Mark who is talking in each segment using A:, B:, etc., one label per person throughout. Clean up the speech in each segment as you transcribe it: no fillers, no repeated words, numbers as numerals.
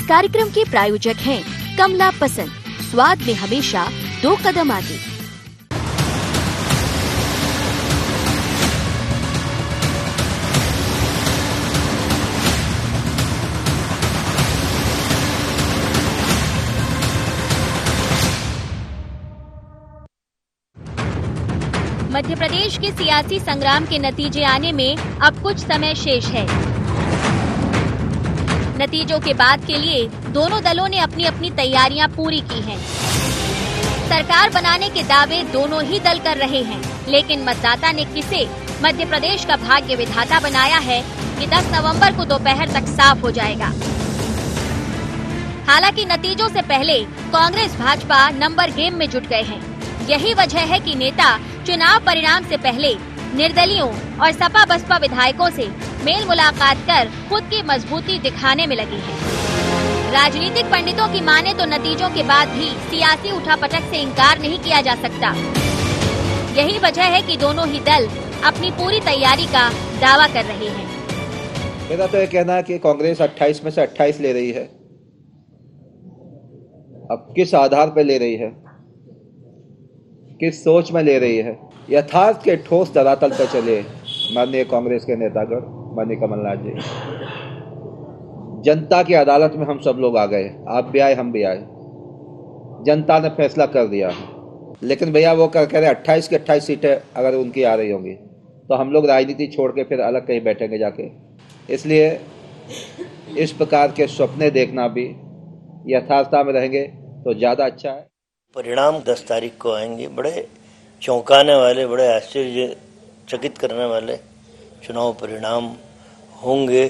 A: कार्यक्रम के प्रायोजक हैं कमला पसंद, स्वाद में हमेशा 2 कदम आगे।
B: मध्य प्रदेश के सियासी संग्राम के नतीजे आने में अब कुछ समय शेष है। नतीजों के बाद के लिए दोनों दलों ने अपनी अपनी तैयारियां पूरी की हैं। सरकार बनाने के दावे दोनों ही दल कर रहे हैं, लेकिन मतदाता ने किसे मध्य प्रदेश का भाग्य विधाता बनाया है, ये 10 नवंबर को दोपहर तक साफ हो जाएगा। हालांकि नतीजों से पहले कांग्रेस भाजपा नंबर गेम में जुट गए हैं। यही वजह है कि नेता चुनाव परिणाम से पहले निर्दलियों और सपा बसपा विधायकों से मेल मुलाकात कर खुद की मजबूती दिखाने में लगी है। राजनीतिक पंडितों की माने तो नतीजों के बाद भी सियासी उठापटक से इनकार नहीं किया जा सकता। यही वजह है कि दोनों ही दल अपनी पूरी तैयारी का दावा कर रहे हैं।
C: मेरा तो ये कहना है कि कांग्रेस 28 में से 28 ले रही है। अब किस आधार पर ले रही है, किस सोच में ले रही है, यथार्थ के ठोस धरातल पर चले माननीय कांग्रेस के नेतागण, माननीय कमलनाथ जी। जनता की अदालत में हम सब लोग आ गए, आप भी आए, हम भी आए। जनता ने फैसला कर दिया। लेकिन भैया वो कह रहे 28 की 28 सीटें अगर उनकी आ रही होंगी तो हम लोग राजनीति छोड़ के फिर अलग कहीं बैठेंगे जाके। इसलिए इस प्रकार के सपने देखना भी, यथार्थता में रहेंगे तो ज़्यादा अच्छा है।
D: परिणाम 10 तारीख को आएंगे। बड़े चौंकाने वाले, बड़े आश्चर्यचकित करने वाले चुनाव परिणाम होंगे,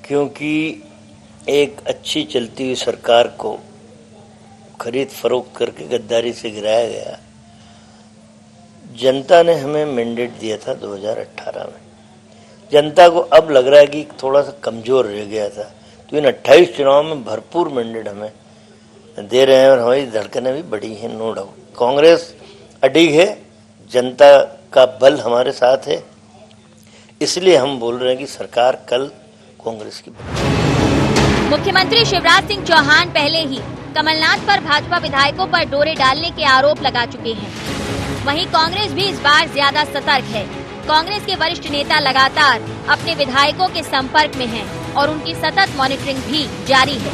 D: क्योंकि एक अच्छी चलती हुई सरकार को खरीद फरोख्त करके गद्दारी से गिराया गया। जनता ने हमें मैंडेट दिया था 2018 में। जनता को अब लग रहा है कि थोड़ा सा कमजोर रह गया था, तो इन 28 चुनाव में भरपूर मैंडेट हमें दे रहे हैं और हमारी धड़कनें भी बढ़ी हैं, नो डाउट। कांग्रेस अडिग है, जनता का बल हमारे साथ है, इसलिए हम बोल रहे हैं कि सरकार कल कांग्रेस की।
B: मुख्यमंत्री शिवराज सिंह चौहान पहले ही कमलनाथ पर भाजपा विधायकों पर डोरे डालने के आरोप लगा चुके हैं। वहीं कांग्रेस भी इस बार ज्यादा सतर्क है। कांग्रेस के वरिष्ठ नेता लगातार अपने विधायकों के संपर्क में हैं और उनकी सतत मॉनिटरिंग भी जारी है।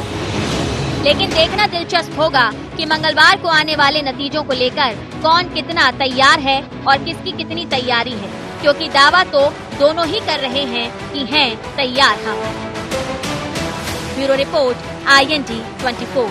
B: लेकिन देखना दिलचस्प होगा कि मंगलवार को आने वाले नतीजों को लेकर कौन कितना तैयार है और किसकी कितनी तैयारी है, क्योंकि दावा तो दोनों ही कर रहे हैं कि हैं तैयार हम। Bureau report, IND 24।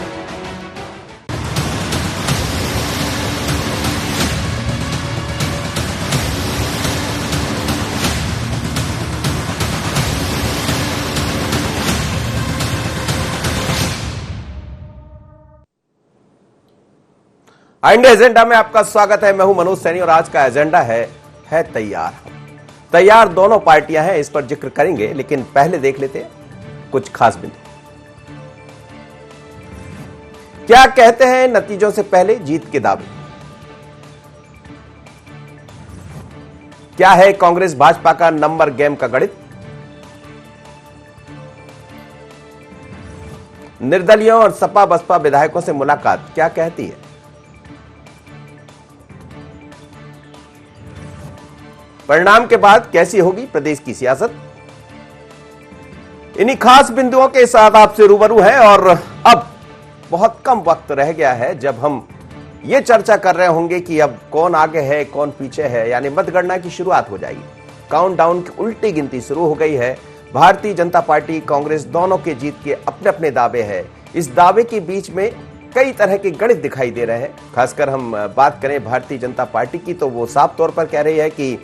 E: IND agenda में आपका स्वागत है। मैं हूं मनोज सैनी और आज का एजेंडा है तैयार। तैयार दोनों पार्टियां हैं, इस पर जिक्र करेंगे, लेकिन पहले देख लेते हैं कुछ खास बिंदु। क्या कहते हैं नतीजों से पहले जीत के दावे? क्या है कांग्रेस भाजपा का नंबर गेम का गणित? निर्दलियों और सपा बसपा विधायकों से मुलाकात क्या कहती है? परिणाम के बाद कैसी होगी प्रदेश की सियासत? इन्हीं खास बिंदुओं के साथ आपसे रूबरू है और अब बहुत कम वक्त रह गया है जब हम ये चर्चा कर रहे होंगे कि अब कौन आगे है कौन पीछे है, यानी मतगणना की शुरुआत हो जाएगी। काउंटडाउन की उल्टी गिनती शुरू हो गई है। भारतीय जनता पार्टी, कांग्रेस दोनों के जीत के अपने अपने दावे हैं। इस दावे के बीच में कई तरह के गणित दिखाई दे रहे हैं। खासकर हम बात करें भारतीय जनता पार्टी की तो वो साफ तौर पर कह रही है कि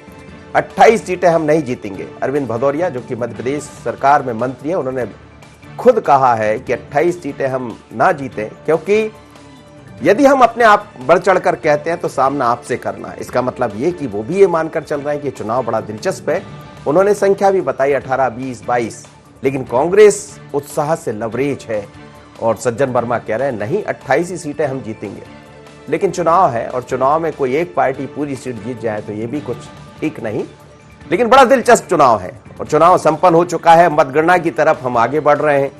E: 28 सीटें हम नहीं जीतेंगे। अरविंद भदौरिया जो कि मध्य प्रदेश सरकार में मंत्री है, उन्होंने खुद कहा है कि 28 सीटें हम ना जीतें, क्योंकि यदि हम अपने आप बढ़ चढ़कर कहते हैं तो सामना आपसे करना है। इसका मतलब ये कि वो भी ये मानकर चल रहे हैं कि चुनाव बड़ा दिलचस्प है। उन्होंने संख्या भी बताई 18, 20, 22, लेकिन कांग्रेस उत्साह से लवरेज है और सज्जन वर्मा कह रहे हैं नहीं 28 ही सीटें हम जीतेंगे। लेकिन चुनाव है और चुनाव में कोई एक पार्टी पूरी सीट जीत जाए तो ये भी कुछ ठीक नहीं। लेकिन बड़ा दिलचस्प चुनाव है और चुनाव संपन्न हो चुका है। मतगणना की तरफ हम आगे बढ़ रहे हैं।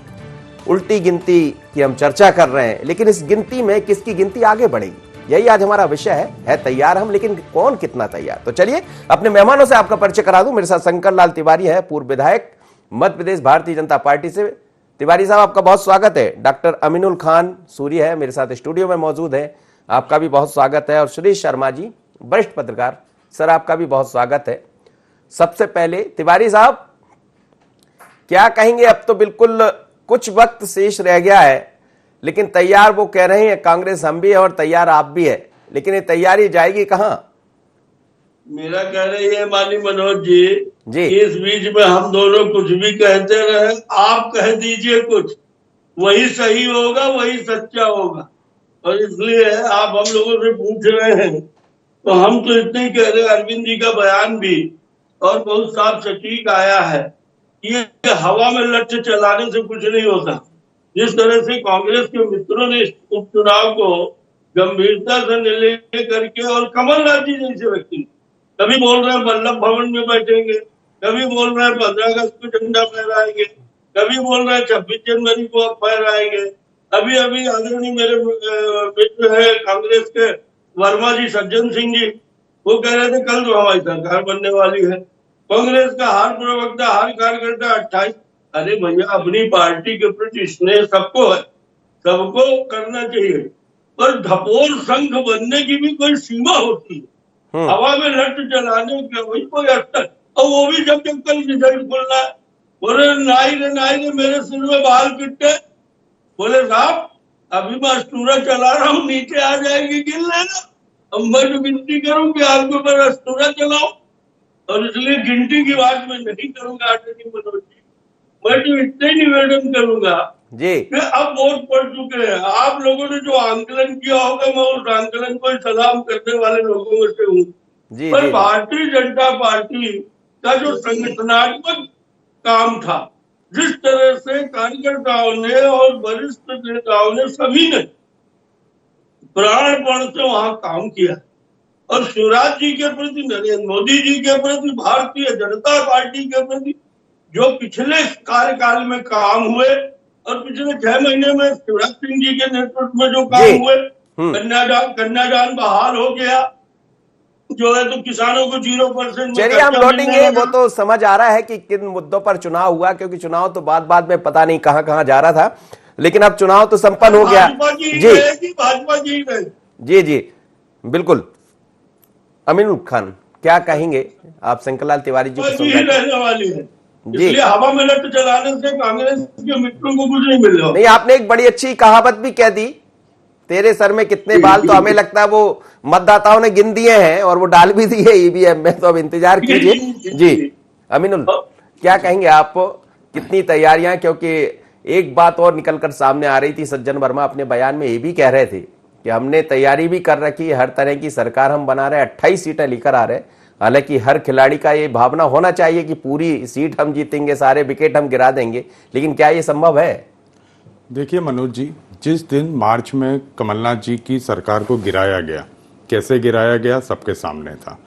E: उल्टी गिनती की हम चर्चा कर रहे हैं, लेकिन इस गिनती में किसकी गिनती आगे बढ़ेगी, यही आज हमारा विषय है तैयार हम, लेकिन कौन कितना तैयार। तो चलिए अपने मेहमानों से आपका परिचय करा दूं। मेरे साथ शंकर लाल तिवारी है, पूर्व विधायक मध्य प्रदेश भारतीय जनता पार्टी से। तिवारी साहब आपका बहुत स्वागत है। डॉक्टर अमीनुल खान सूरी है मेरे साथ स्टूडियो में मौजूद है, आपका भी बहुत स्वागत है। और सुरेश शर्मा जी वरिष्ठ पत्रकार, सर आपका भी बहुत स्वागत है। सबसे पहले तिवारी साहब क्या कहेंगे, अब तो बिल्कुल कुछ वक्त शेष रह गया है, लेकिन तैयार वो कह रहे हैं कांग्रेस हम भी है और तैयार आप भी है, लेकिन ये तैयारी जाएगी कहां?
F: मेरा कह रही है माननीय मनोज जी,
E: जी
F: इस बीच में हम दोनों कुछ भी कहते रहे, आप कह दीजिए कुछ, वही सही होगा, वही सच्चा होगा। और इसलिए आप हम लोगों से पूछ रहे हैं तो हम तो इतने ही कह रहे हैं, अरविंद जी का बयान भी और बहुत साफ सटीक आया है कि ये हवा में लक्ष्य चलाने से कुछ नहीं होता। जिस तरह से कांग्रेस के मित्रों ने उपचुनाव को गंभीरता से ले करके, और कमलनाथ जी जैसे व्यक्ति कभी बोल रहे हैं वल्लभ भवन में बैठेंगे, कभी बोल रहे हैं 15 अगस्त को झंडा फहराएंगे, कभी बोल रहे हैं 26 जनवरी को अब फहराएंगे। अभी अभी आदरणीय मेरे मित्र है कांग्रेस के वर्मा जी, सज्जन सिंह जी, वो कह रहे थे कल तो हमारी सरकार बनने वाली है। कांग्रेस का हर प्रवक्ता, हर कार्यकर्ता 28, अरे भैया अपनी पार्टी के प्रति स्नेह सबको है, सबको करना चाहिए, पर धपोर संघ बनने की भी कोई सीमा होती है। हवा में लट चलाने का वही कोई अस्तर, और वो भी जब कल रिजल्ट खुलना है, बोले नाई रे मेरे सिर में बाल किट्टे, बोले साहब अभी मैं अस्तूरा चला रहा हूँ, नीचे आ जाएगी गिन लेना। अब मैं जो गिनती करूँ कि आपके ऊपर अस्तूरा चलाओ, और इसलिए गिनती की बात मैं नहीं करूंगा आदरणीय मनोज जी। मैं तो इतने निवेदन करूंगा
E: जी
F: कि अब वोट पड़ चुके हैं, आप लोगों ने जो आंकलन किया होगा, मैं उस आंकलन को सलाम करने वाले लोगों में से हूँ। पर भारतीय जनता पार्टी का जो संगठनात्मक काम था, जिस तरह से कार्यकर्ताओं ने और वरिष्ठ नेताओं ने सभी ने प्राणपण से वहां काम किया, और शिवराज जी के प्रति, नरेंद्र मोदी जी के प्रति, भारतीय जनता पार्टी के प्रति जो पिछले कार्यकाल में काम हुए, और पिछले 6 महीने में शिवराज सिंह जी के नेतृत्व में जो काम हुए, कन्यादान बहाल हो गया जो है, तो किसानों को 0%।
E: चलिए हम लौटेंगे, वो तो समझ आ रहा है कि किन मुद्दों पर चुनाव हुआ, क्योंकि चुनाव तो बाद में पता नहीं कहां जा रहा था, लेकिन अब चुनाव तो संपन्न हो गया।
F: भाजपा जी
E: जी बिल्कुल। अमीनुल खान क्या कहेंगे आप? शंकरलाल तिवारी जी
F: रहने वाली है जी, हवा में लट चलाने से कांग्रेस के मित्रों को कुछ नहीं मिल रहा।
E: नहीं, आपने एक बड़ी अच्छी कहावत भी कह दी, तेरे सर में कितने बाल, तो हमें लगता है वो मतदाताओं ने गिन दिए हैं और वो डाल भी दिए ईवीएम में, तो अब इंतजार कीजिए। जी अमीनुल क्या कहेंगे आप, कितनी तैयारियां, क्योंकि एक बात और निकलकर सामने आ रही थी, सज्जन वर्मा अपने बयान में ये भी कह रहे थे कि हमने तैयारी भी कर रखी है, हर तरह की सरकार हम बना रहे, 28 सीटें लेकर आ रहे। हालांकि हर खिलाड़ी का ये भावना होना चाहिए कि पूरी सीट हम जीतेंगे, सारे विकेट हम गिरा देंगे, लेकिन क्या ये संभव है?
G: देखिए मनोज जी, जिस दिन मार्च में कमलनाथ जी की सरकार को गिराया गया, कैसे गिराया गया सबके सामने था।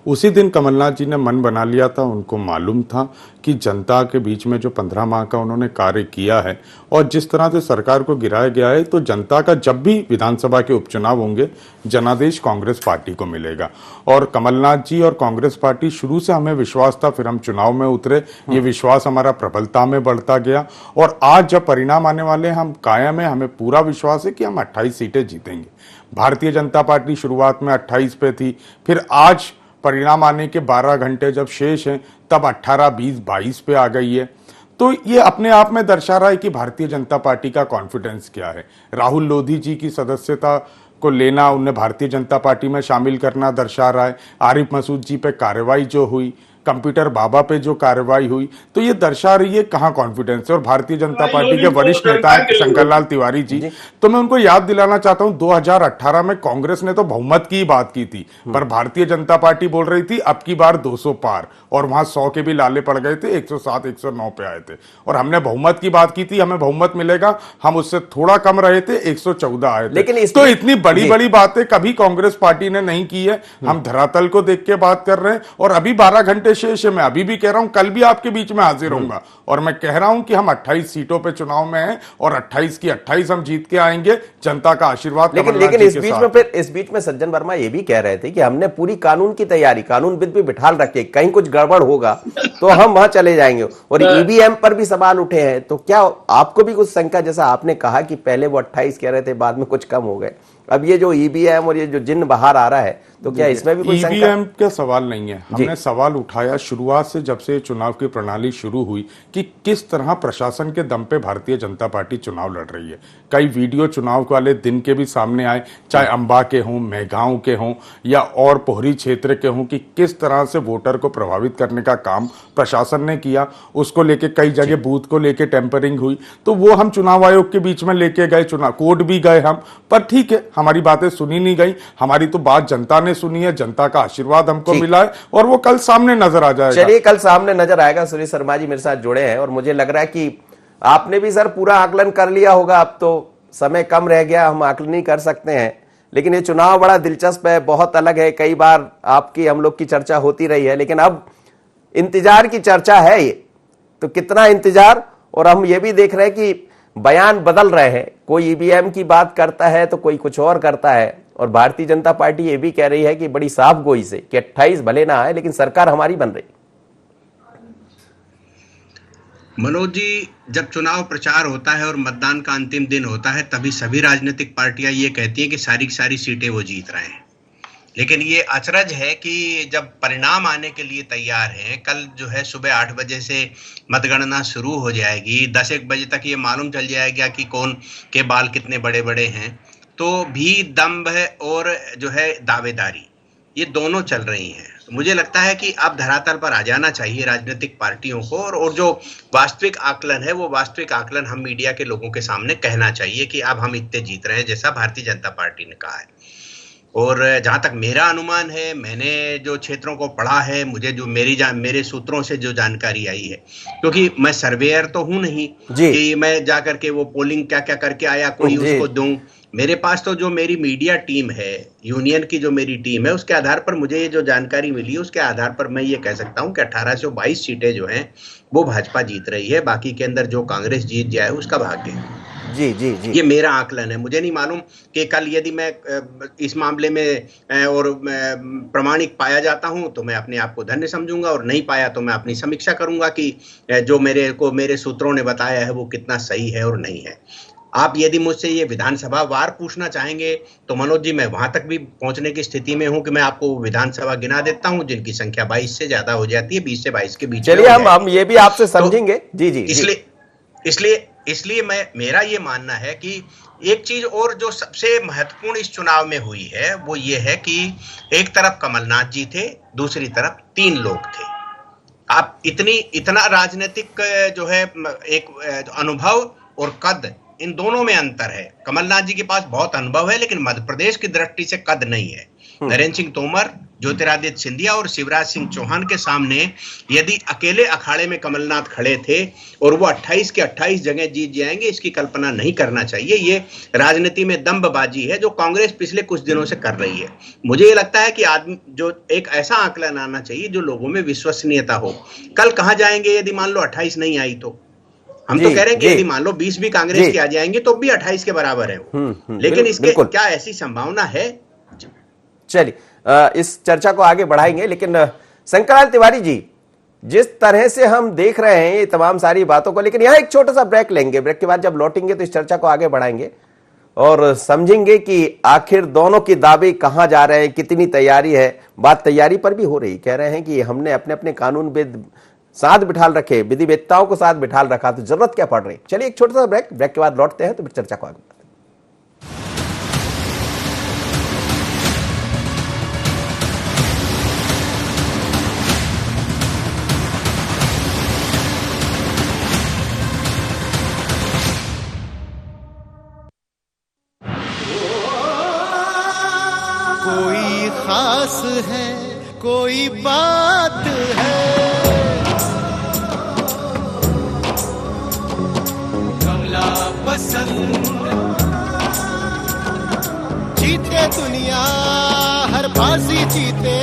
G: उसी दिन कमलनाथ जी ने मन बना लिया था, उनको मालूम था कि जनता के बीच में जो 15 माह का उन्होंने कार्य किया है और जिस तरह से सरकार को गिराया गया है, तो जनता का जब भी विधानसभा के उपचुनाव होंगे, जनादेश कांग्रेस पार्टी को मिलेगा। और कमलनाथ जी और कांग्रेस पार्टी, शुरू से हमें विश्वास था, फिर हम चुनाव में उतरे, ये विश्वास हमारा प्रबलता में बढ़ता गया, और आज जब परिणाम आने वाले हम कायम है, हमें पूरा विश्वास है कि हम 28 सीटें जीतेंगे। भारतीय जनता पार्टी शुरुआत में 28 पे थी, फिर आज परिणाम आने के 12 घंटे जब शेष हैं, तब 18, 20, 22 पे आ गई है। तो ये अपने आप में दर्शा रहा है कि भारतीय जनता पार्टी का कॉन्फिडेंस क्या है। राहुल लोधी जी की सदस्यता को लेना, उन्हें भारतीय जनता पार्टी में शामिल करना दर्शा रहा है। आरिफ मसूद जी पे कार्रवाई जो हुई, कंप्यूटर बाबा पे जो कार्रवाई हुई, तो ये दर्शा रही है कहाँ कॉन्फिडेंस है। और भारतीय जनता पार्टी के वरिष्ठ नेता शंकरलाल तिवारी जी, तो मैं उनको याद दिलाना चाहता हूं, 2018 में कांग्रेस ने तो बहुमत की बात की थी, पर भारतीय जनता पार्टी बोल रही थी अब की बार 200 पार, और वहां 100 के भी लाले पड़ गए थे, 107, 109 पे आए थे। और हमने बहुमत की बात की थी, हमें बहुमत मिलेगा, हम उससे थोड़ा कम रहे थे, 114 आए थे। लेकिन तो इतनी बड़ी बड़ी बातें कभी कांग्रेस पार्टी ने नहीं की है। हम धरातल को देख के बात कर रहे हैं, और अभी 12 घंटे से शेष है। मैं अभी भी कह रहा हूं, कल भी आपके बीच में हाजिर होऊंगा और मैं कह रहा हूं कि हम 28 सीटों पे चुनाव में हैं और 28 की 28 हम जीत के आएंगे, जनता का आशीर्वाद।
E: लेकिन इस बीच में सज्जन वर्मा ये भी कह रहे थे कि हमने पूरी कानून की तैयारी, कानून बिद भी बिठाल रखे, कहीं कुछ गड़बड़ होगा तो हम वहां चले जाएंगे। और ईवीएम पर भी सवाल उठे हैं, तो क्या आपको भी कुछ शंका, जैसा आपने कहा कि पहले वो 28 कह रहे थे, बाद में कुछ कम हो गए, अब ये जो ईवीएम और ये जो जिन्न बाहर आ रहा है, तो क्या इसमें भी कोई शंका?
G: ईवीएम का सवाल नहीं है। हमने सवाल उठाया शुरुआत से, जब से चुनाव की प्रणाली शुरू हुई, कि किस तरह प्रशासन के दम पे भारतीय जनता पार्टी चुनाव लड़ रही है। कई वीडियो चुनाव वाले दिन के भी सामने आए, चाहे अंबा के हों, मेघांव के हों या और पोहरी क्षेत्र के हों, कि किस तरह से वोटर को प्रभावित करने का काम प्रशासन ने किया। उसको लेके कई जगह बूथ को लेके टेम्परिंग हुई, तो वो हम चुनाव आयोग के बीच में लेके गए, चुनाव कोर्ट भी गए हम, पर ठीक है, हमारी बातें सुनी नहीं गई। हमारी तो बात जनता ने सुनी है, जनता का आशीर्वाद हमको मिला है और वो कल सामने नजर आ जाएगा।
E: चलिए, कल सामने नजर आएगा। सुरेश शर्मा जी मेरे साथ जुड़े हैं और मुझे लग रहा है कि आपने भी सर पूरा आकलन कर लिया होगा। अब तो समय कम रह गया, हम आकलन नहीं कर सकते हैं, लेकिन ये चुनाव बड़ा दिलचस्प है, बहुत अलग है। कई बार आपकी हम लोग की चर्चा होती रही है, लेकिन अब इंतजार की चर्चा है ये, तो कितना इंतजार। और हम ये भी देख रहे हैं कि बयान बदल रहे हैं, कोई ईवीएम की बात करता है तो कोई कुछ और करता है। और भारतीय जनता पार्टी ये भी कह रही है कि बड़ी साफ गोई से कि 28 भले ना आए, लेकिन सरकार हमारी बन रही।
H: मनोज जी, जब चुनाव प्रचार होता है और मतदान का अंतिम दिन होता है, तभी सभी राजनीतिक पार्टियां ये कहती हैं कि सारी की सारी सीटें वो जीत रहे हैं। लेकिन ये अचरज है कि जब परिणाम आने के लिए तैयार हैं, कल जो है सुबह 8 बजे से मतगणना शुरू हो जाएगी, 10-1 बजे तक ये मालूम चल जाएगा कि कौन के बाल कितने बड़े बड़े हैं, तो भी दम्भ और जो है दावेदारी, ये दोनों चल रही हैं। तो मुझे लगता है कि अब धरातल पर आ जाना चाहिए राजनीतिक पार्टियों को, और जो वास्तविक आकलन है वो वास्तविक आकलन हम मीडिया के लोगों के सामने कहना चाहिए कि अब हम इतने जीत रहे हैं, जैसा भारतीय जनता पार्टी ने कहा है। और जहां तक मेरा अनुमान है, मैंने जो क्षेत्रों को पढ़ा है, मुझे जो मेरे सूत्रों से जो जानकारी आई है, क्योंकि मैं सर्वेयर तो हूं नहीं कि मैं जाकर के वो पोलिंग क्या क्या करके आया कोई उसको दूं। मेरे पास तो जो मेरी मीडिया टीम है, यूनियन की जो मेरी टीम है, उसके आधार पर मुझे ये जो जानकारी मिली, उसके आधार पर मैं ये कह सकता हूं कि 1822 सीटें जो हैं वो भाजपा जीत रही है। बाकी के अंदर जो कांग्रेस जीत जाए उसका भाग्य है।
E: जी जी जी,
H: ये मेरा आकलन है। मुझे नहीं मालूम कि कल यदि मैं इस मामले में और प्रमाणिक पाया जाता हूं तो मैं अपने आप को धन्य समझूंगा, और नहीं पाया तो मैं अपनी समीक्षा करूंगा कि जो मेरे सूत्रों ने बताया है वो कितना सही है और नहीं है। आप यदि मुझसे ये विधानसभा वार पूछना चाहेंगे तो मनोज जी, मैं वहां तक भी पहुंचने की स्थिति में हूं कि मैं आपको विधानसभा गिना देता हूं जिनकी संख्या 22 से ज्यादा हो जाती है, 20 से 22 के बीच।
E: चलिए, हम ये भी आपसे समझेंगे। जी जी,
H: इसलिए मेरा ये मानना है कि एक चीज और जो सबसे महत्वपूर्ण इस चुनाव में हुई है वो ये है कि एक तरफ कमलनाथ जी थे, दूसरी तरफ 3 लोग थे। आप इतना राजनीतिक जो है एक अनुभव और कद, इन दोनों में अंतर है। कमलनाथ जी के पास बहुत अनुभव है, लेकिन मध्य प्रदेश की दृष्टि से कद नहीं है। नरेंद्र सिंह तोमर, ज्योतिरादित्य सिंधिया और शिवराज सिंह चौहान के सामने यदि अकेले अखाड़े में कमलनाथ खड़े थे और वो 28 के 28 जगह जीत जाएंगे, इसकी कल्पना नहीं करना चाहिए। ये राजनीति में दंभबाजी है जो कांग्रेस पिछले कुछ दिनों से कर रही है। मुझे ये लगता है कि आदमी जो एक ऐसा आकलन आना चाहिए जो लोगों में विश्वसनीयता हो। कल कहां जाएंगे यदि मान लो 28 नहीं आई तो? हम तो कह रहे हैं कि यदि मान लो 20 भी कांग्रेस के आ जाएंगे तो भी 28 के बराबर है वो। लेकिन इसके क्या ऐसी संभावना है?
E: चलिए, इस चर्चा को आगे बढ़ाएंगे, लेकिन शंकरलाल तिवारी जी, जिस तरह से हम देख रहे हैं ये तमाम सारी बातों को, लेकिन यहां एक छोटा सा ब्रेक लेंगे। ब्रेक के बाद जब लौटेंगे तो इस चर्चा को आगे बढ़ाएंगे और समझेंगे कि आखिर दोनों के दावे कहां जा रहे हैं, कितनी तैयारी है। बात तैयारी पर भी हो रही, कह रहे हैं कि हमने अपने अपने कानून साथ बिठाल रखे, विधिवेत्ताओं को साथ बिठाल रखा, तो जरूरत क्या पड़ रही। चलिए, एक छोटा सा ब्रेक के बाद लौटते हैं तो फिर चर्चा को आगे बढ़ाते हैं।
I: कोई खास है, कोई बात है, कमला पसंद। जीते दुनिया, हर बाजी जीते,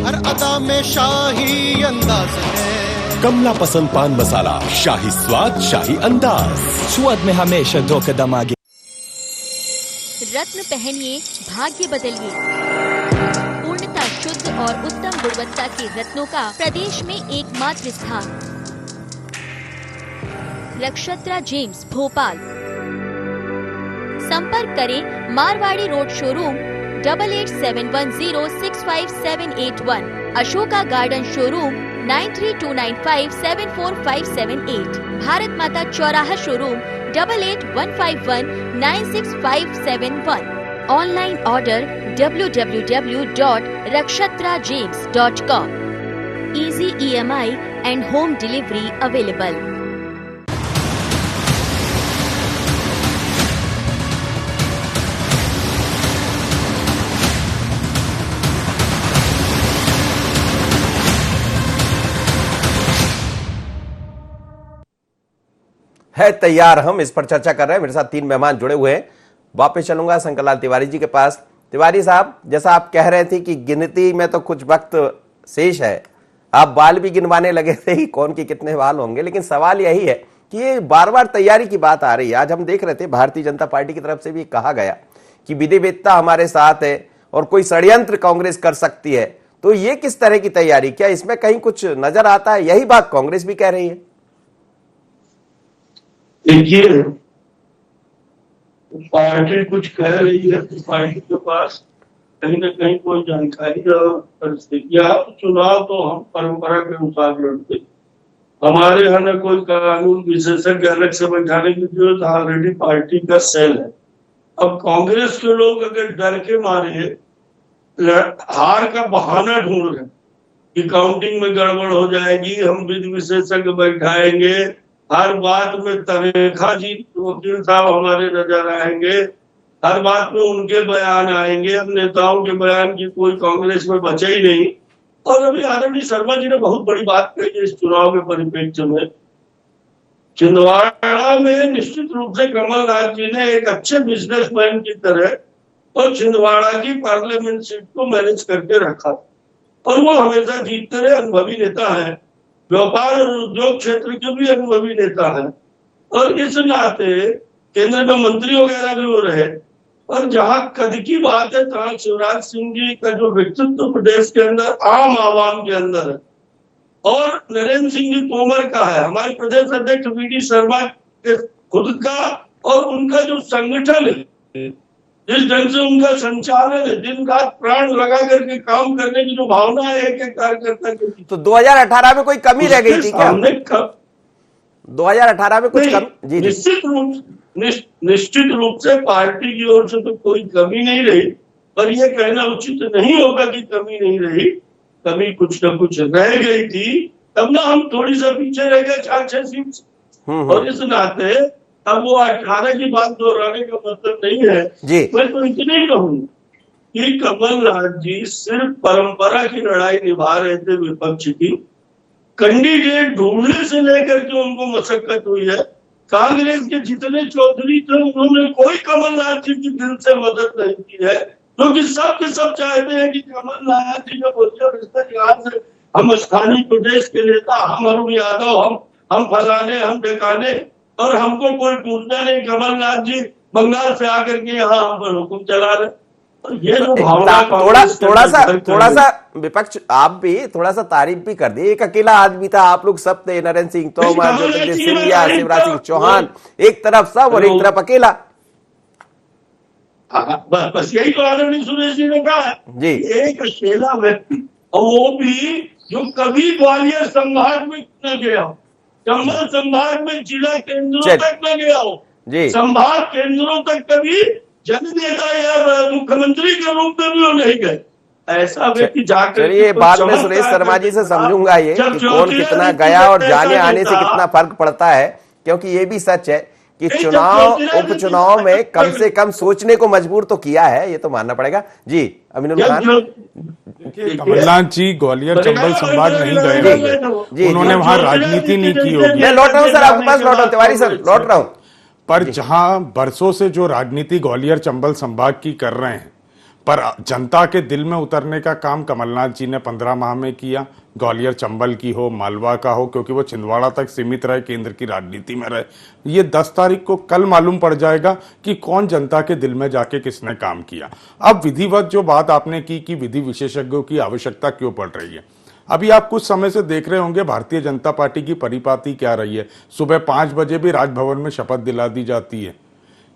I: हर अदा में शाही अंदाज है।
J: कमला पसंद पान मसाला, शाही स्वाद, शाही अंदाज, स्वाद में हमेशा 2 कदम आगे।
A: रत्न पहनिए, भाग्य बदलिए। पूर्णतः शुद्ध और उत्तम गुणवत्ता के रत्नों का प्रदेश में एकमात्र स्थान नक्षत्रा जेम्स, भोपाल। संपर्क करें Marwari road showroom 8871065781, Ashoka garden showroom 9329574578, Bharat माता चौराहा showroom 8815196571। Online order www.rakshatrajames.com। Easy EMI and home delivery available।
E: है तैयार, हम इस पर चर्चा कर रहे हैं। मेरे साथ 3 मेहमान जुड़े हुए हैं। वापस चलूंगा शंकर लाल तिवारी जी के पास। तिवारी साहब, जैसा आप कह रहे थे कि गिनती में तो कुछ वक्त शेष है, आप बाल भी गिनवाने लगे थे कि कौन के कितने बाल होंगे, लेकिन सवाल यही है कि ये बार बार तैयारी की बात आ रही है। आज हम देख रहे थे भारतीय जनता पार्टी की तरफ से भी कहा गया कि विधिवेत्ता हमारे साथ है और कोई षड्यंत्र कांग्रेस कर सकती है। तो ये किस तरह की तैयारी, क्या इसमें कहीं कुछ नजर आता है? यही बात कांग्रेस भी कह रही है।
F: देखिए, पार्टी कुछ कह रही है तो पार्टी के पास कहीं ना कहीं कोई जानकारी और परिस्थितियां। चुनाव तो हम परंपरा के अनुसार लड़ते, हमारे यहाँ न कोई कानून विशेषज्ञ अलग से बैठाने की जरूरत, ऑलरेडी पार्टी का सेल है। अब कांग्रेस के लोग अगर डर के मारे हार का बहाना ढूंढ रहे कि काउंटिंग में गड़बड़ हो जाएगी, हम विधि विशेषज्ञ बैठाएंगे, हर बात में तनेखा जी वकील साहब हमारे नजर आएंगे, हर बात में उनके बयान आएंगे, अब नेताओं के बयान की कोई कांग्रेस में बचे ही नहीं। और अभी आरएनडी शर्मा जी ने बहुत बड़ी बात कही है इस चुनाव के परिप्रेक्ष्य में। छिंदवाड़ा में निश्चित रूप से कमलनाथ जी ने एक अच्छे बिजनेसमैन की तरह और छिंदवाड़ा की पार्लियामेंट सीट को मैनेज करके रखा और वो हमेशा जीतते रहे, अनुभवी नेता है, व्यापार और उद्योग क्षेत्र के भी अनुभवी नेता है और इस नाते केंद्र में मंत्री वगैरह भी वो रहे। और जहां कद की बात है तहां शिवराज सिंह जी का जो व्यक्तित्व प्रदेश के अंदर आम आवाम के अंदर है और नरेंद्र सिंह जी तोमर का है, हमारे प्रदेश अध्यक्ष वीडी शर्मा के खुद का और उनका जो संगठन है, जिस ढंग से उनका संचालन है, दिन रात प्राण लगा करके काम करने की जो भावना है एक कार्यकर्ता की।
E: तो 2018 में कोई कमी रह गई थी क्या? 2018 में कुछ कमी? जी,
F: निश्चित रूप से पार्टी की ओर से तो कोई कमी नहीं रही, पर यह कहना उचित नहीं होगा कि कमी नहीं रही, कमी कुछ न कुछ रह गई थी, तब ना हम थोड़ी सा पीछे रह गए 4-6 सीट से। और इस नाते अब वो 18 की बात दोहराने का मतलब नहीं है। मैं तो इतना ही कहूंगा कि कमलनाथ जी सिर्फ परंपरा की लड़ाई निभा रहे थे विपक्ष की, कैंडिडेट ढूंढने से लेकर के उनको मशक्कत हुई है। कांग्रेस के जितने चौधरी थे उन्होंने कोई कमलनाथ जी की दिल से मदद नहीं की है, क्योंकि सब के सब चाहते हैं कि कमलनाथ जी का बोलिए रिश्ता यहाँ से हम स्थानीय प्रदेश के नेता, हम अरुण यादव, हम फलाने, हम ढकाने, और हमको कोई पूछना नहीं, कमलनाथ जी बंगाल से आकर के यहाँ हम पर हुक्म चला रहे। ये जो
E: थोड़ा सा विपक्ष आप भी थोड़ा सा तारीफ भी कर दी। एक अकेला आदमी था, आप लोग सब थे, नरेंद्र सिंह तोमर, ज्योतिरादित्य सिंधिया, शिवराज सिंह चौहान, एक तरफ सब और एक तरफ अकेला।
F: बस यही तो आदरणीय सुरेश जी ने कहा जी, एक अकेला व्यक्ति, और वो भी जो कभी ग्वालियर संभाग में न गया हो, चंबल संभाग में जिला केंद्रों तक न गया हो, संभाग केंद्रों तक कभी जननेता या मुख्यमंत्री के रूप में भी वो नहीं गए। ऐसा व्यक्ति जाकर
E: चलिए बाद में सुरेश शर्मा जी से समझूंगा ये कि कौन कितना गया और जाने आने से कितना फर्क पड़ता है, क्योंकि ये भी सच है कि चुनाव उपचुनाव में कम से कम सोचने को मजबूर तो किया है, ये तो मानना पड़ेगा। जी अमीनुल खान।
G: कमलनाथ जी ग्वालियर चंबल संभाग नहीं गए, उन्होंने वहां राजनीति नहीं की होगी।
E: मैं लौट रहा हूँ सर, आपके पास लौट रहा हूँ, तिवारी सर लौट रहा हूँ।
G: पर जहां बरसों से जो राजनीति ग्वालियर चंबल संभाग की कर रहे हैं, पर जनता के दिल में उतरने का काम कमलनाथ जी ने 15 माह में किया। ग्वालियर चंबल की हो, मालवा का हो, क्योंकि वो छिंदवाड़ा तक सीमित रहे, केंद्र की राजनीति में रहे। ये 10 तारीख को कल मालूम पड़ जाएगा कि कौन जनता के दिल में जाके किसने काम किया। अब विधिवत जो बात आपने की कि विधि विशेषज्ञों की आवश्यकता क्यों पड़ रही है, अभी आप कुछ समय से देख रहे होंगे भारतीय जनता पार्टी की परिपाटी क्या रही है। सुबह 5 बजे भी राजभवन में शपथ दिला दी जाती है,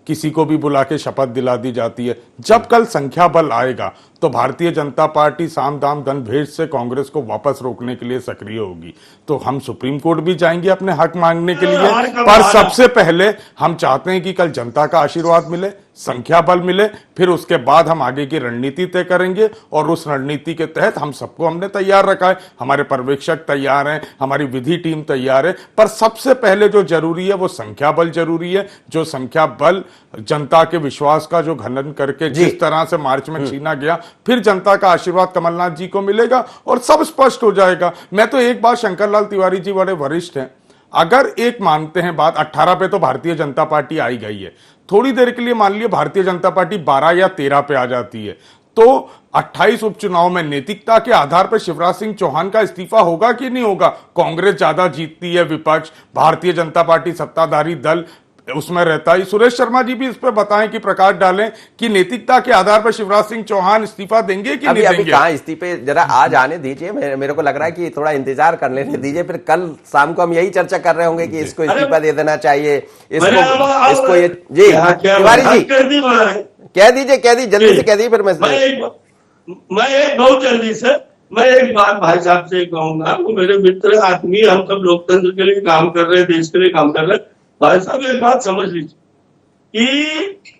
G: किसी को भी बुला के शपथ दिला दी जाती है। जब कल संख्या बल आएगा तो भारतीय जनता पार्टी साम दाम दंड भेद से कांग्रेस को वापस रोकने के लिए सक्रिय होगी। तो हम सुप्रीम कोर्ट भी जाएंगे अपने हक मांगने के लिए, पर सबसे पहले हम चाहते हैं कि कल जनता का आशीर्वाद मिले, संख्या बल मिले, फिर उसके बाद हम आगे की रणनीति तय करेंगे। और उस रणनीति के तहत हम सबको हमने तैयार रखा है, हमारे पर्यवेक्षक तैयार हैं, हमारी विधि टीम तैयार है। पर सबसे पहले जो जरूरी है वो संख्या बल जरूरी है। जो संख्या बल जनता के विश्वास का जो घनन करके जिस तरह से मार्च में छीना गया, फिर जनता का आशीर्वाद कमलनाथ जी को मिलेगा और सब स्पष्ट हो जाएगा। मैं तो एक बात, शंकर लाल तिवारी जी बड़े वरिष्ठ हैं, अगर एक मानते हैं बात 18 पे तो भारतीय जनता पार्टी आई गई है, थोड़ी देर के लिए मान लिया भारतीय जनता पार्टी 12 या 13 पे आ जाती है, तो 28 उपचुनाव में नैतिकता के आधार पर शिवराज सिंह चौहान का इस्तीफा होगा कि नहीं होगा। कांग्रेस ज्यादा जीतती है, विपक्ष, भारतीय जनता पार्टी सत्ताधारी दल उसमें रहता है। सुरेश शर्मा जी भी इस पर बताएं कि प्रकाश डालें कि नैतिकता के आधार पर शिवराज सिंह चौहान इस्तीफा देंगे कि नहीं देंगे।
E: कहां इस्तीफे, जरा आज आने दीजिए, मेरे को लग रहा है कि थोड़ा इंतजार कर लेने दीजिए, फिर कल शाम को हम यही चर्चा कर रहे होंगे कि इसको इस्तीफा दे देना चाहिए, इसको ये। जी तिवारी जी कह दीजिए जल्दी से कह दीजिए, फिर
F: मैं एक बहुत जल्दी से मैं एक बात भाई साहब से कहूंगा, वो मेरे मित्र आदमी, हम सब लोकतंत्र के लिए काम कर रहे हैं, देश के लिए काम कर रहे हैं। भाई साहब एक बात समझ लीजिए कि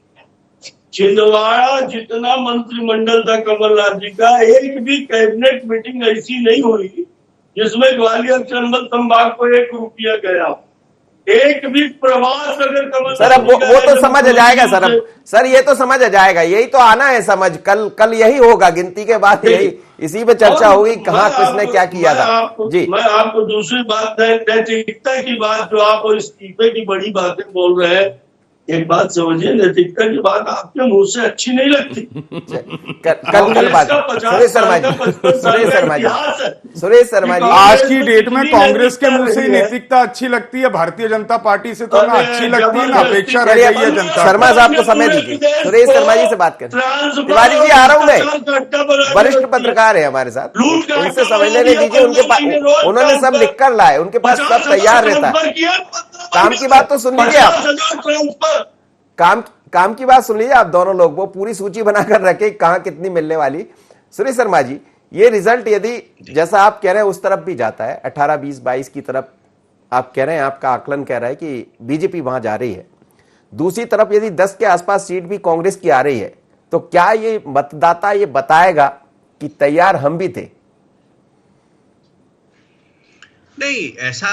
F: छिंदवाड़ा जितना मंत्रिमंडल था कमलनाथ जी का, एक भी कैबिनेट मीटिंग ऐसी नहीं हुई जिसमें ग्वालियर चंबल संभाग को 1 रुपया गया। एक भी प्रवास अगर
E: सर, अब वो तो समझ आ जाएगा सर, अब सर ये तो समझ आ जाएगा, यही तो आना है समझ। कल यही होगा, गिनती के बाद यही इसी पे चर्चा होगी कहाँ किसने क्या किया था। जी
F: मैं आपको दूसरी बात, नैतिकता की बात जो आप और इस्तीफे की बड़ी बातें बोल रहे हैं, एक बात समझिए, नैतिकता की बात आपके मुंह से अच्छी नहीं लगती।
E: कल बात सुरेश शर्मा जी
G: आज की डेट में कांग्रेस के मुंह से ही नैतिकता अच्छी लगती है, भारतीय जनता पार्टी से तो ना अच्छी लगती है ना अपेक्षा रह गई है जनता।
E: शर्मा साहब को समय दीजिए, सुरेश शर्मा जी से बात करें। तिवारी जी आ रहा हूं मैं, वरिष्ठ पत्रकार है हमारे साथ, उनसे समझ लेने दीजिए। उनके पास उन्होंने सब लिख कर लाए, उनके पास सब तैयार रहता है। काम की बात तो सुन लीजिए आप, काम की बात सुन लीजिए आप दोनों लोग, वो पूरी सूची बनाकर रखे कहां कितनी मिलने वाली। सुरेश शर्मा जी, ये रिजल्ट यदि जैसा आप कह रहे हैं उस तरफ भी जाता है, 18, 20, 22 की तरफ आप कह रहे हैं, आपका आकलन कह रहा है कि बीजेपी वहां जा रही है, दूसरी तरफ यदि 10 के आसपास सीट भी कांग्रेस की आ रही है, तो क्या ये मतदाता ये बताएगा कि तैयार हम भी थे?
H: नहीं, ऐसा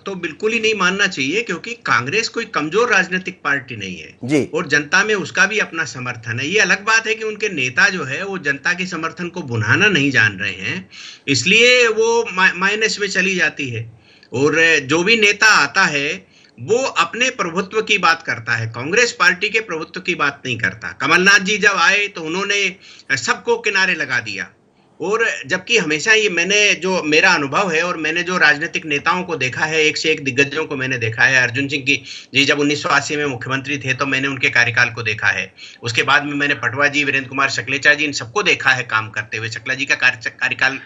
H: तो बिल्कुल ही नहीं मानना चाहिए, क्योंकि कांग्रेस कोई कमजोर राजनीतिक पार्टी नहीं है
E: जी,
H: और जनता में उसका भी अपना समर्थन है। ये अलग बात है कि उनके नेता जो है वो जनता के समर्थन को भुनाना नहीं जान रहे हैं, इसलिए वो माइनस में चली जाती है। और जो भी नेता आता है वो अपने प्रभुत्व की बात करता है, कांग्रेस पार्टी के प्रभुत्व की बात नहीं करता। कमलनाथ जी जब आए तो उन्होंने सबको किनारे लगा दिया, और जबकि हमेशा ये मैंने जो मेरा अनुभव है और मैंने जो राजनीतिक नेताओं को देखा है, एक से एक दिग्गजों को मैंने देखा है। अर्जुन सिंह जी जब 1980 में मुख्यमंत्री थे तो मैंने उनके कार्यकाल को देखा है। उसके बाद में मैंने पटवा जी, वीरेंद्र कुमार शक्लेचा जी, इन सबको देखा है काम करते हुए। शक्ला जी का कार्यकाल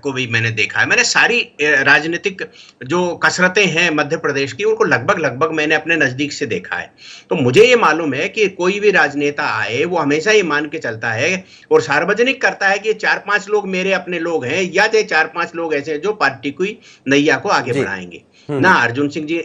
H: को भी मैंने देखा है। मैंने सारी राजनीतिक जो कसरतें हैं मध्य प्रदेश की, उनको लगभग मैंने अपने नजदीक से देखा है। तो मुझे ये मालूम है कि कोई भी राजनेता आए वो हमेशा ये मान के चलता है और सार्वजनिक करता है कि 4-5 लोग मेरे अपने लोग हैं, या 4-5 लोग ऐसे हैं जो पार्टी की नैया को आगे बढ़ाएंगे। ना अर्जुन सिंह जी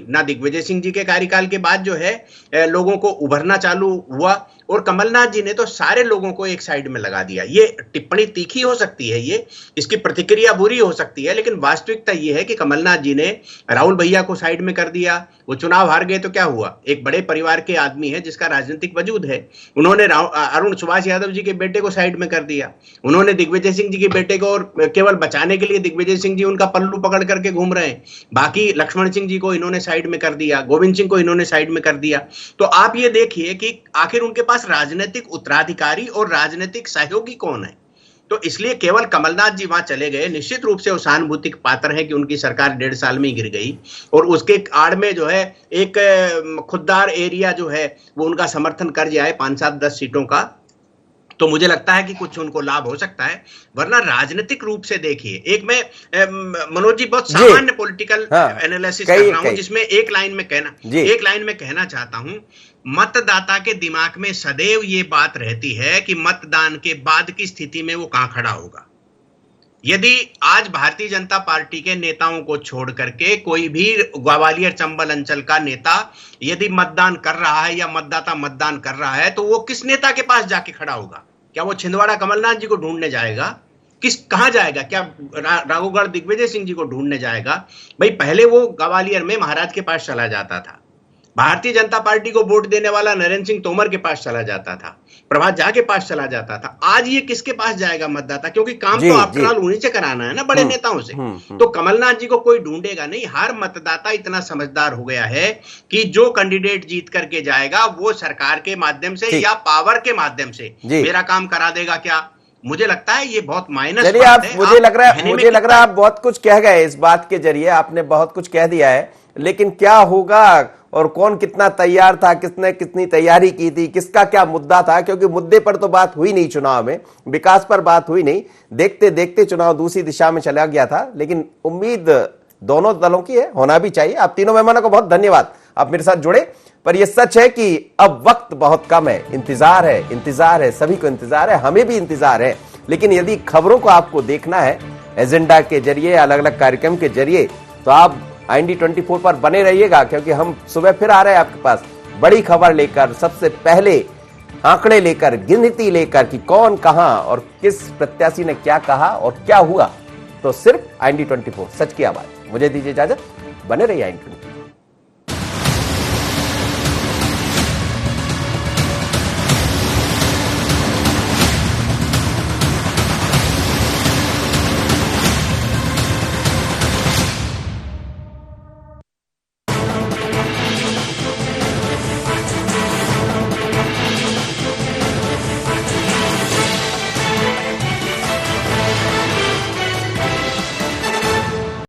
H: ना दिग्विजय सिंह जी के कार्यकाल के बाद जो है लोगों को उभरना चालू हुआ, और कमलनाथ जी ने तो सारे लोगों को एक साइड में लगा दिया। ये टिप्पणी तीखी हो सकती है, ये इसकी प्रतिक्रिया बुरी हो सकती है, लेकिन वास्तविकता ये है कि कमलनाथ जी ने राहुल भैया को साइड में कर दिया। वो चुनाव हार गए तो क्या हुआ, एक बड़े परिवार के आदमी है जिसका राजनीतिक वजूद है, उन्होंने अरुण सुभाष यादव जी के बेटे को साइड में कर दिया। उन्होंने दिग्विजय सिंह जी के बेटे को, और केवल बचाने के लिए दिग्विजय सिंह जी उनका पल्लू पकड़ करके घूम रहे हैं। बाकी लक्ष्मण सिंह जी को इन्होंने साइड में कर दिया, गोविंद सिंह को इन्होंने साइड में कर दिया। तो आप ये देखिए कि आखिर उनके पास पास राजनीतिक उत्तराधिकारी और राजनीतिक सहयोगी कौन है? तो इसलिए केवल कमलनाथ जी वहां चले गए, निश्चित रूप से वो सहानुभूति के पात्र है कि उनकी सरकार 1.5 साल में ही गिर गई और उसके आड़ में जो है एक खुददार एरिया जो है वो उनका समर्थन कर जाए 5, 7, 10 सीटों का, तो मुझे लगता है कि कुछ उनको लाभ हो सकता है। वरना राजनीतिक रूप से देखिए, एक मैं मनोज जी बहुत सामान्य पॉलिटिकल एनालिसिस कर रहा हूं जिसमें एक लाइन में कहना चाहता हूं, मतदाता के दिमाग में सदैव ये बात रहती है कि मतदान के बाद की स्थिति में वो कहां खड़ा होगा। यदि आज भारतीय जनता पार्टी के नेताओं को छोड़ करके कोई भी ग्वालियर चंबल अंचल का नेता यदि मतदान कर रहा है या मतदाता मतदान कर रहा है, तो वो किस नेता के पास जाके खड़ा होगा? क्या वो छिंदवाड़ा कमलनाथ जी को ढूंढने जाएगा? कहां जाएगा? क्या राघवगढ़ दिग्विजय सिंह जी को ढूंढने जाएगा? भाई पहले वो ग्वालियर में महाराज के पास चला जाता था, भारतीय जनता पार्टी को वोट देने वाला नरेंद्र सिंह तोमर के पास चला जाता था, प्रभात झा के पास चला जाता था। आज ये किसके पास जाएगा मतदाता? क्योंकि काम तो आफ्टर ऑल उन्हीं से कराना है ना, बड़े नेताओं से। तो कमलनाथ जी को कोई ढूंढेगा नहीं। हर मतदाता इतना समझदार हो गया है कि जो कैंडिडेट जीत करके जाएगा वो सरकार के माध्यम से या पावर के माध्यम से मेरा काम करा देगा। क्या मुझे लगता है ये बहुत माइनस
E: चलिए आप मुझे लग रहा है आप बहुत कुछ कह गए इस बात के जरिए, आपने बहुत कुछ कह दिया है, लेकिन क्या होगा और कौन कितना तैयार था, किसने कितनी तैयारी की थी, किसका क्या मुद्दा था, क्योंकि मुद्दे पर तो बात हुई नहीं, चुनाव में विकास पर बात हुई नहीं, देखते देखते चुनाव दूसरी दिशा में चला गया था। लेकिन उम्मीद दोनों दलों की है, होना भी चाहिए। आप तीनों मेहमानों को बहुत धन्यवाद, आप मेरे साथ जुड़े। पर यह सच है कि अब वक्त बहुत कम है, इंतजार है, सभी को इंतजार है, हमें भी इंतजार है। लेकिन यदि खबरों को आपको देखना है एजेंडा के जरिए, अलग अलग कार्यक्रम के जरिए, तो आप IND24 पर बने रहिएगा, क्योंकि हम सुबह फिर आ रहे हैं आपके पास बड़ी खबर लेकर, सबसे पहले आंकड़े लेकर, गिनती लेकर कि कौन कहां और किस प्रत्याशी ने क्या कहा और क्या हुआ। तो सिर्फ IND24 सच की आवाज। मुझे दीजिए इजाजत, बने रहिए IND24।